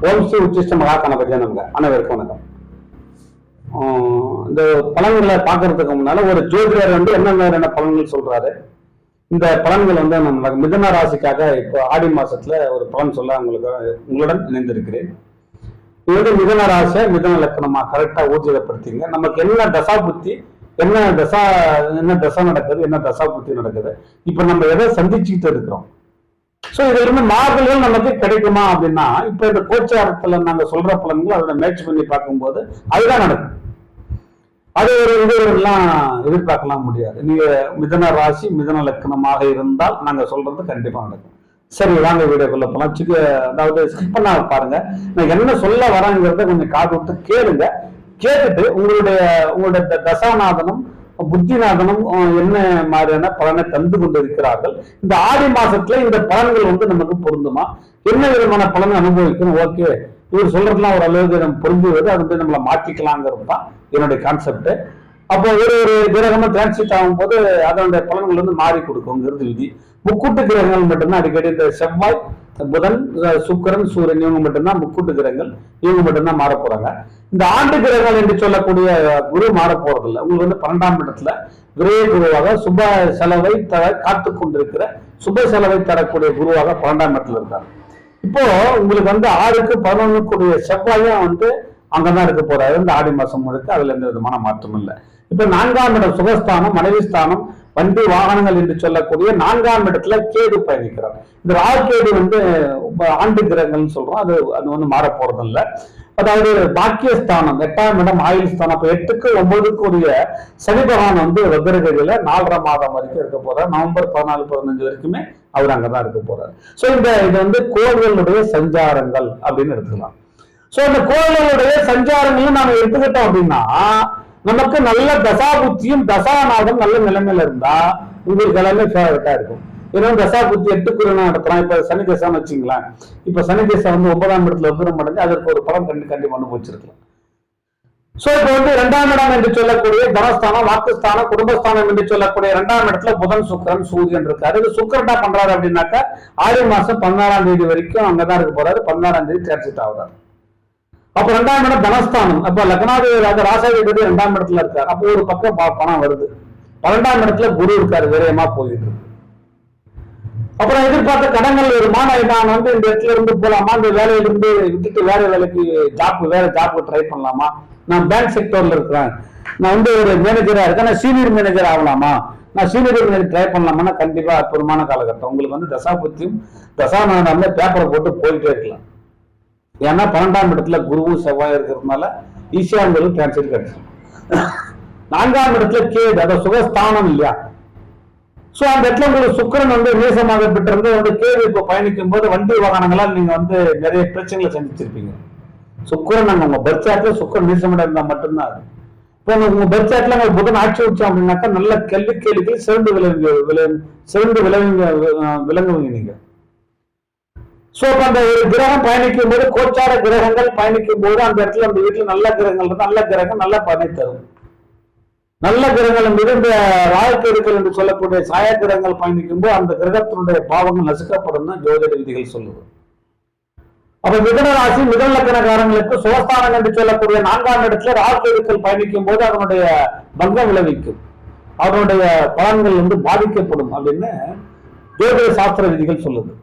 ஓம் ஸ்ரீ உச்சிஷ்ட மகா கணபதியா நமக்கு அனைவருக்கும் வணக்கம். இந்த பலன்களை பார்க்கறதுக்கு முன்னால ஒரு ஜோதிடர் வந்து என்ன மாதிரியான பலன்கள் சொல்றாரு, இந்த பலன்கள் வந்து நம்ம மிதுன ராசிக்காக இப்போ ஆடி மாசத்துல ஒரு பலன் சொல்ல உங்களுடன் இணைந்திருக்கிறேன். இது வந்து மிதுன ராசியை மிதுன லக்கணமா கரெக்டா ஊர்ஜிதப்படுத்திங்க. நமக்கு என்ன தசா புத்தி, என்ன தசா நடக்குது, என்ன தசா புத்தி நடக்குது, இப்ப நம்ம எதை சந்திச்சுக்கிட்டு இருக்கிறோம். சோ இதுல இருந்து மாறுதல்கள் நமக்கு கிடைக்குமா அப்படின்னா, இப்ப இந்த கோச்சாரத்துல நாங்க சொல்ற பலன்கள் அதோட மேட்ச் பண்ணி பார்க்கும்போது அதுதான் நடக்கும். அது ஒரு எல்லாம் எதிர்பார்க்கலாம் முடியாது. நீங்க மிதுன ராசி மிதுன லக்கணமாக இருந்தால் நாங்க சொல்றது கண்டிப்பா நடக்கும். சரி, வாங்க வீடியோக்குள்ள போலாம். அதாவது ஸ்கிப் பண்ண பாருங்க. நான் என்ன சொல்ல வரேங்கிறத கொஞ்சம் காது விட்டு கேளுங்க. கேட்டுட்டு உங்களுடைய தசாநாதனும் புத்திநாதனும் என்ன மாதிரியான பலனை தந்து கொண்டிருக்கிறார்கள், இந்த ஆடி மாசத்துல இந்த பலன்கள் வந்து நமக்கு பொருந்துமா, என்ன விதமான பலனை அனுபவிக்கணும், ஓகே இவர் சொல்றதுலாம் ஒரு அளவுக்கு நம்ம பொருந்துவது, அது வந்து நம்மளை மாற்றிக்கலாங்கிறது தான் என்னுடைய கான்செப்ட். அப்போ ஒரு கிரகமா டிரான்சிட் ஆகும் போது அதனுடைய பலன்கள் வந்து மாறி கொடுக்குங்கிறது விதி. முக்கூட்டு கிரகங்கள் மட்டும்தான் அடிக்கடி, இந்த செவ்வாய், புதன், சுக்கிரன், சூரியன் இவங்க மட்டும்தான் முக்கூட்டு கிரகங்கள், இவங்க மட்டும்தான் மாற போறாங்க. இந்த ஆண்டு கிரகங்கள் என்று சொல்லக்கூடிய குரு மாற போறது இல்லை. உங்களுக்கு வந்து 12ஆம் இடத்துல விரைய குருவாக சுப செலவை காத்து கொண்டிருக்கிற சுப செலவை தரக்கூடிய குருவாக 12ஆம் இடத்துல இருக்காங்க. இப்போ உங்களுக்கு வந்து 6க்கு 11 கூடிய செவ்வாயும் வந்து அங்கதான் இருக்க போறாரு இந்த ஆடி மாசம் முழுக்க. அதுல எந்த விதமான மாற்றம் இல்லை. இப்ப 4ஆம் இடம் சுகஸ்தானம், மனைவி ஸ்தானம், வண்டி வாகனங்கள் என்று சொல்லக்கூடிய 4ஆம் இடத்துல கேது பயணிக்கிறார். இந்த ராகுகேது வந்து ஆண்டு கிரகங்கள்னு சொல்றோம். அது வந்து மாற போறது இல்லை. அதாவது பாக்கியஸ்தானம் 8ஆம் இடம் ஆயுள் ஸ்தானம். அப்ப 8க்கு 9க்கு உரிய சனி பகவான் வந்து வக்ரகதியில 4.5 மாதம் வரைக்கும் இருக்க போறார். நவம்பர் 14, 15 வரைக்குமே அவர் அங்கதான் இருக்க போறாரு. சோ இது வந்து கோள்களுடைய சஞ்சாரங்கள் அப்படின்னு எடுத்துக்கலாம். சோ இந்த கோள்களுடைய சஞ்சாரங்களும் நாம எடுத்துக்கிட்டோம் அப்படின்னா, நமக்கு நல்ல தசா புத்தியும் தசாநாதம் நல்ல நிலைமையில இருந்தா உங்களுக்கு எல்லாமே ஃபேவரட்டா இருக்கும். ஏன்னா தசா புத்தி 8க்கு நடத்துறோம். இப்ப சனி தசான்னு வச்சுங்களேன். இப்ப சனி தசா வந்து 9ஆம் இடத்துல உபரம் அடைஞ்சு அதற்கு ஒரு பலம் கண்டிப்பா அனுபவிச்சிருக்கலாம். சோ இப்ப வந்து 2ஆம் இடம் என்று சொல்லக்கூடிய தனஸ்தானம், வாக்குஸ்தானம், குடும்பஸ்தானம் என்று சொல்லக்கூடிய 2ஆம் இடத்துல புதன், சுக்கிரன், சூரியன் இருக்காரு. இது சுக்கிரன் பண்றாரு அப்படின்னாக்கா ஆடி மாசம் 16ஆம் தேதி வரைக்கும் அங்கதான் இருக்க போறாரு. 16ஆம் தேதி டிரான்சிட் ஆகுறாரு. அப்ப 2ஆம் இடம் தனஸ்தானம். அப்ப லக்னாதிபதி ராசாதிபதி 2ஆம் இடத்துல இருக்காரு. அப்போ ஒரு பக்கம் பணம் வருது. 12ஆம் இடத்துல குரு இருக்காரு, விரயமா போயிட்டு இருக்கு. அப்புறம் எதிர்பார்த்த கடன்கள் வருமா, நான் வந்து இந்த இடத்துல இருந்து போலாமா, இந்த வேலையில இருந்து விட்டுட்டு வேற வேலைக்கு வேற ஜாப்புக்கு ட்ரை பண்ணலாமா, நான் பேங்க் செக்டர்ல இருக்கிறேன், நான் வந்து ஒரு மேனேஜரா இருக்கேன், நான் சீனியர் மேனேஜர் ஆகலாமா, நான் சீனியர் மேனேஜர் ட்ரை பண்ணலாமா, கண்டிப்பா அற்புதமான காலகட்டம். உங்களுக்கு வந்து தசா புத்தியும் தசாநாதம் பேப்பரை போட்டு போயிட்டே இருக்கலாம். ஏன்னா 12ஆம் இடத்துல குருவும் செவ்வாய் இருக்கிறதுனால ஈஸியா உங்களுக்கு டிரான்ஸ்ஃபர் கிடைச்சிடும். 4ஆம் இடத்துல கேது, அதாவது சுகஸ்தானம் இல்லையா. சோ அந்த இடத்துல உங்களுக்கு சுக்கிரன் வந்து நேசமாக பெற்றிருந்து வந்து கேது இப்ப பயணிக்கும் போது வண்டி வாகனங்களால் நீங்க வந்து நிறைய பிரச்சனைகளை சந்திச்சிருப்பீங்க. சுக்கிரன் நாங்க உங்க பர்ச்சாட்ல சுக்கிரன் நேசமாக இருந்தா மட்டும்தான் அது. இப்போ உங்க பர்ச்சாட்ல உங்க புதன் ஆட்சி வச்சோம் அப்படின்னாக்கா நல்ல கேள்விக்கு சிறந்து விளங்குவீங்க நீங்க. சோ அந்த ஒரு கிரகம் பயணிக்கும் போது, கோச்சார கிரகங்கள் பயணிக்கும் போது அந்த இடத்துல அந்த வீட்டுல நல்ல கிரகங்கள் இருந்தா நல்ல கிரகம் நல்ல பலனை தரும். நல்ல கிரகங்கள் மீது இந்த ராயக்கேதுக்கள் என்று சொல்லக்கூடிய சாய கிரகங்கள் பயணிக்கும் போது அந்த கிரகத்தினுடைய பாவங்கள் நசுக்கப்படும் தான் ஜோதிட விதிகள் சொல்லுது. அப்ப மிதுன ராசி மிதுன லக்கணக்காரங்களுக்கு சுகஸ்தானம் என்று சொல்லக்கூடிய 4ஆம் இடத்துல ராயக்கேதுக்கள் பயணிக்கும் போது அதனுடைய பங்கம் விளைவிக்கும், அவருடைய பலன்கள் வந்து பாதிக்கப்படும் அப்படின்னு ஜோதிட சாஸ்திர விதிகள் சொல்லுது.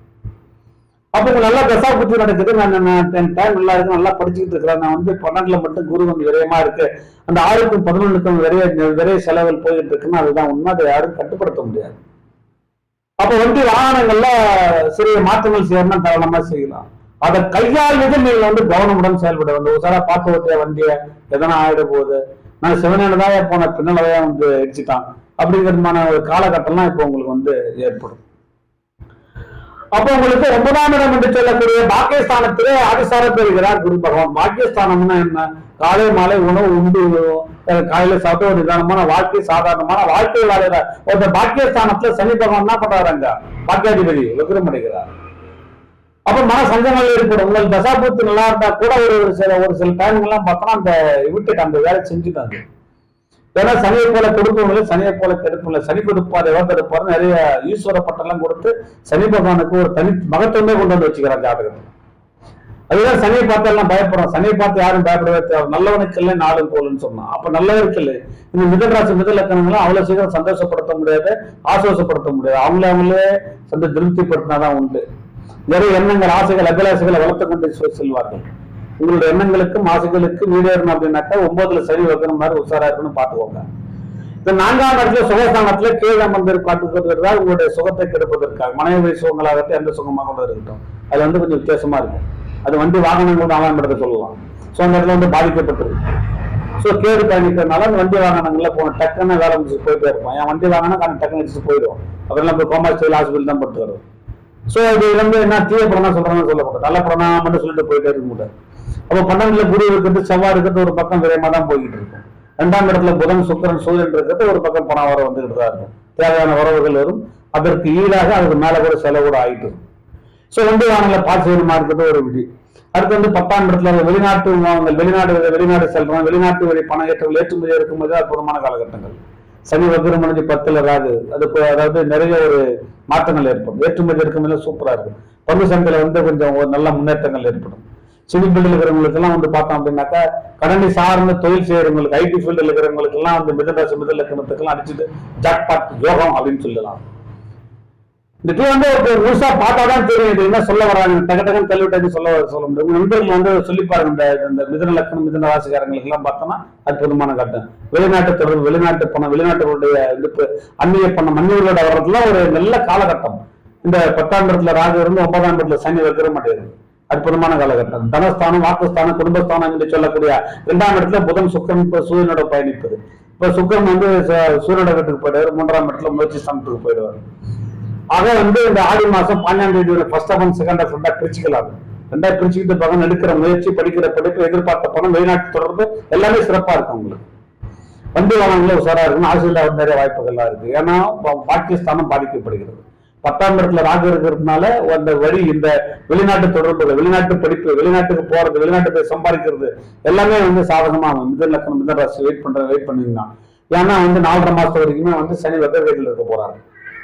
அப்ப நல்லா தசா புத்தி நடக்குது, நான் டைம் நல்லா இருக்கு, நல்லா படிச்சுக்கிட்டு இருக்கிறேன், நான் வந்து 12ல மட்டும் குரு வந்து விரயமா இருக்கு, அந்த 6க்கும் 11க்கும் விரைய செலவில் போயிட்டு இருக்குன்னு அதுதான் உண்மை. அதை யாரும் கட்டுப்படுத்த முடியாது. அப்ப வந்து வாகனங்கள்ல சிறிய மாற்றங்கள் செய்யணும்னா தாராளமா செய்யலாம். அதை கையாளுவது நீங்க வந்து கவனமுடன் செயல்பட வேண்டும். ஒரு சாரா பார்த்து ஓட்டிய வண்டியை எதனா ஆயிட போகுது, நான் சிவனேனதான் போன பின்னலதான் வந்து இடிச்சுட்டான் அப்படிங்கிறதுமான ஒரு காலகட்டம்லாம் இப்போ உங்களுக்கு வந்து ஏற்படும். அப்ப உங்களுக்கு 9ஆம் இடம் என்று சொல்லக்கூடிய பாக்கியஸ்தானத்திலே அதிசாரம் பெறுகிறார் குரு பகவான். பாக்கியஸ்தானம்னா என்ன, காலை மாலை உணவு உண்டு, காலையில சாப்பிட்டு ஒரு நிதானமான வாழ்க்கை, சாதாரணமான வாழ்க்கை வாழ ஒரு பாக்கியஸ்தானத்துல சனி பகவான் என்ன பண்றாங்க, பாக்கியாதிபதி விக்ரம் அடைகிறார். அப்ப மன சஞ்சங்கள் ஏற்படும். உங்கள் தசாபுத்தி நல்லா இருந்தா கூட ஒரு சில டைம்லாம் பார்த்தோம்னா அந்த விட்டுட்டு அந்த வேலை செஞ்சுட்டாங்க. ஏன்னா சனியை போல கொடுப்பவங்களை சனியை போல கெடுப்பதில்லை. சனி கொடுப்பார், எவர் தடுப்பார், நிறைய ஈஸ்வர பட்டெல்லாம் கொடுத்து சனி பகவானுக்கு ஒரு தனி மகத்துவமே கொண்டு வந்து வச்சுக்கிறார் ஜாதகத்தில். அதுதான் சனியை பார்த்து எல்லாம் பயப்படுறோம். சனியை பார்த்து யாரும் பயப்படவே தேவை. நல்லவனுக்கு இல்லை நாளும் போலன்னு சொன்னான். அப்ப நல்லவருக்கு இல்லை. இந்த மிதன ராசி மிதன லக்கணங்களும் அவ்வளவு சீக்கிரம் சந்தோஷப்படுத்த முடியாது, ஆசுவாசப்படுத்த முடியாது. அவங்களே திருப்திப்படுத்தினாதான் உண்டு. நிறைய எண்ணங்கள், ஆசைகள், அபிலாசைகளை வளர்த்து கொண்டு செல்வார்கள். உங்களுடைய எண்ணங்களுக்கும் ஆசைகளுக்கும் ஈடேறணும் அப்படின்னாக்கா 9ல சனி வைக்கிற மாதிரி உஷாரா இருக்குன்னு பாத்துக்கோங்க. இந்த 4ஆம் இடத்துல சுகஸ்தானத்துல கீழே வந்து காட்டுக்கிறதா உங்களுடைய சுகத்தை கெடுப்பதற்காக, மனைவி சுகங்களாகட்டும் எந்த சுகமாக கூட இருக்கட்டும், அது வந்து கொஞ்சம் வித்தியாசமா இருக்கும். அது வண்டி வாகனங்கள் 4ஆம் இடத்தை சொல்லலாம். ஸோ அந்த இடத்துல வந்து பாதிக்கப்பட்டிருக்கு. ஸோ கேடு பயணிக்கிறதுனால அந்த வண்டி வாகனங்கள்ல போன டக்குன்னு வேலை முடிச்சு போயிட்டே இருப்போம். என் வண்டி வாங்கினா டக்குன்னு வச்சு போயிடும். அப்புறம் போய் கோமாஸ்டல் ஹாஸ்பிட்டல் தான் போட்டு வரும். ஸோ இது வந்து என்ன தீய படம் சொல்றாங்கன்னு சொல்லக்கூடாது, நல்ல படம் மட்டும் சொல்லிட்டு போயிட்டே இருக்க முடியாது. அப்போ 12ல குரு இருக்கிறது, செவ்வாய் இருக்கிறது ஒரு பக்கம் விரயமா தான் போய்கிட்டு இருக்கும். 2ஆம் இடத்துல புதன் சுக்கிரன் சூரியன் இருக்கிறது ஒரு பக்கம் பணம் வர வந்துகிட்டு தான் இருக்கும். தேவையான உறவுகள் வரும். அதற்கு ஈடாக அதுக்கு மேல கூட செலவு கூட ஆயிட்டு இருக்கும். ஸோ வண்டி வாகனங்களை பார்த்து செய்யணுமா இருக்கிறது ஒரு விதி. அடுத்து வந்து 10ஆம் இடத்துல வெளிநாட்டு வெளிநாடு செல்றோம், வெளிநாட்டு வழி பண ஏற்றங்கள் ஏற்றுமதி இருக்கும்போது அற்புதமான காலகட்டங்கள். சனி வக்ரம் முடிஞ்சு 10ல ராகு, அதுக்கு அதாவது நிறைய ஒரு மாற்றங்கள் ஏற்படும். ஏற்றுமதி இருக்கும்போது சூப்பரா இருக்கும். பங்கு சந்தையில வந்து கொஞ்சம் ஒரு நல்ல முன்னேற்றங்கள் ஏற்படும். சிவில் ஃபீல்டில் இருக்கிறவங்களுக்கு எல்லாம் வந்து பார்த்தோம் அப்படின்னாக்கா, கடனை சார்ந்த தொழில் செய்யறவங்களுக்கு, ஐடி ஃபீல்டில் இருக்கிறவங்களுக்கு எல்லாம் வந்து மிதன ராசி மிதன லக்கணத்துக்கெல்லாம் அடிச்சுட்டு ஜாக்பாட் யோகம் அப்படின்னு சொல்லலாம். இது வந்து ஒரு முழுசா பார்த்தாதான் தெரியும் இது என்ன சொல்ல வராங்க. டகன்னு தள்ளிவிட்டு சொல்ல முடியும். உங்க நண்பர்கள் வந்து சொல்லி பாருங்க. இந்த மிதன லக்கணம் மிதன ராசிக்காரங்களுக்கு எல்லாம் பார்த்தோம்னா அற்புதமான கட்டம். வெளிநாட்டு தொடர்பு, வெளிநாட்டு பணம், வெளிநாட்டுடைய அந்நிய பணம், அந்நியர்களோட வர்றதுலாம் ஒரு நல்ல காலகட்டம். இந்த 10ஆம் இடத்துல ராகு இருந்து 9ஆம் இடத்துல சனி வைக்கிற மாட்டேங்குது. அற்புதமான காலகட்டம். தனஸ்தானம், வாக்குஸ்தானம், குடும்பஸ்தானம் என்று சொல்லக்கூடிய 2ஆம் இடத்துல புதன் சுக்கிரன் சூரியனோட பயணிப்பது. இப்ப சுக்கிரன் வந்து சூரியனோட வீட்டுக்கு போயிடுவார். 3ஆம் இடத்துல முயற்சி ஸ்தானத்துக்கு போயிடுவார். ஆக வந்து இந்த ஆடி மாசம் 12ஆம் தேதி ஃபர்ஸ்ட் ஆஃப் செகண்ட் ஆஃப் பிரிச்சுக்கலாம். ரெண்டா பிரிச்சுக்கிட்டு பகவான் எடுக்கிற முயற்சி, படிக்கிற படிப்பு, எதிர்பார்த்த பணம், வெளிநாட்டு தொடர்பு எல்லாமே சிறப்பா இருக்கு. உங்களுக்கு வண்டி வாகனங்களே உஷாரா இருக்குன்னு ஆசிரியர் நிறைய வாய்ப்புகள்லாம் இருக்கு. ஏன்னா பாக்கியஸ்தானம் பாதிக்கப்படுகிறது. 10ஆம் இடத்துல ராகு இருக்கிறதுனால அந்த வழி, இந்த வெளிநாட்டு தொடர்புகள், வெளிநாட்டு படிப்பு, வெளிநாட்டுக்கு போறது, வெளிநாட்டுக்கு சம்பாதிக்கிறது எல்லாமே வந்து சாதகமாக மிதன லக்கணம் மிதன ராசி வெயிட் பண்ணிருந்தா. ஏன்னா வந்து 4.5 மாசம் வரைக்குமே வந்து சனி வக்கரகதியில் இருக்க போறாரு.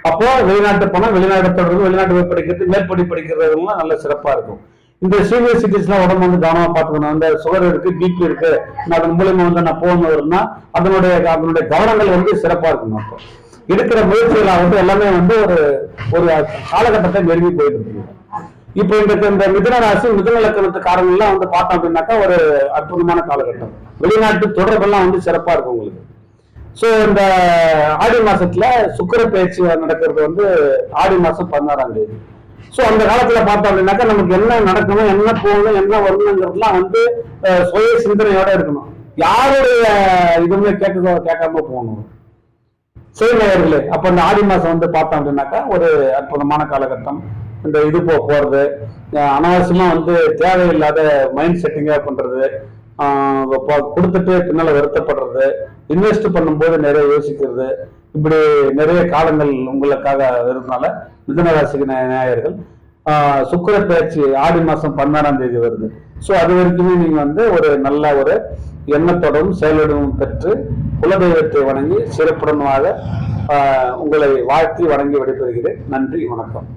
அப்போ வெளிநாட்டு பணம், வெளிநாட்டு தொடர்பு, வெளிநாட்டு போய் படிக்கிறது, மேற்படி படிக்கிறதுலாம் நல்ல சிறப்பா இருக்கும். இந்த சீனியர் சிட்டிஸ்லாம் உடம்பு வந்து கவனமா பார்த்துக்கணும். அந்த சுகர் இருக்கு, பிபி இருக்கு, அதன் மூலியமா வந்து நான் போகணும்னா அதனுடைய கவனங்கள் வந்து சிறப்பா இருக்கணும். அப்போ எடுக்கிற முயற்சிகளை வந்து எல்லாமே வந்து ஒரு காலகட்டத்தை நெருங்கி போயிட்டு இருக்கு. இப்போ இந்த மிதன ராசி மிதன லக்கணத்துக்காரங்கள்லாம் வந்து பார்த்தோம் அப்படின்னாக்கா ஒரு அற்புதமான காலகட்டம். வெளிநாட்டு தொடர்பெல்லாம் வந்து சிறப்பா இருக்கும் உங்களுக்கு. ஸோ இந்த ஆடி மாசத்துல சுக்கிர பயிற்சி நடக்கிறது வந்து ஆடி மாசம் 16ஆம் தேதி. ஸோ அந்த காலத்துல பார்த்தோம் அப்படின்னாக்கா நமக்கு என்ன நடக்கணும், என்ன போகணும், என்ன வரணுங்கிறதுலாம் வந்து சுய சிந்தனையோட இருக்கணும். யாருடைய இதுவுமே கேட்காம போகணும். செய்தியாளர்களே, அப்ப இந்த ஆடி மாசம் வந்து பார்த்தோம் அப்படின்னாக்கா ஒரு அற்புதமான காலகட்டம். இந்த இது போறது, அனாவசியமா வந்து தேவையில்லாத மைண்ட் செட்டிங்கா பண்றது, கொடுத்துட்டு பின்னால வருத்தப்படுறது, இன்வெஸ்ட் பண்ணும்போது நிறைய யோசிக்கிறது, இப்படி நிறைய காலங்கள் உங்களுக்காக இருந்தனால மிதுன ராசிக்கு நேயர்கள் சுக்கிர பயிற்சி ஆடி மாசம் 16ஆம் தேதி வருது. ஸோ அது வரைக்குமே நீங்க வந்து ஒரு நல்ல ஒரு எண்ணத்தோடும் செயலுடன் பெற்று குலதெய்வத்தை வணங்கி சிறப்புடனாக உங்களை வாழ்த்தி வணங்கி விடைபெறுகிறேன். நன்றி, வணக்கம்.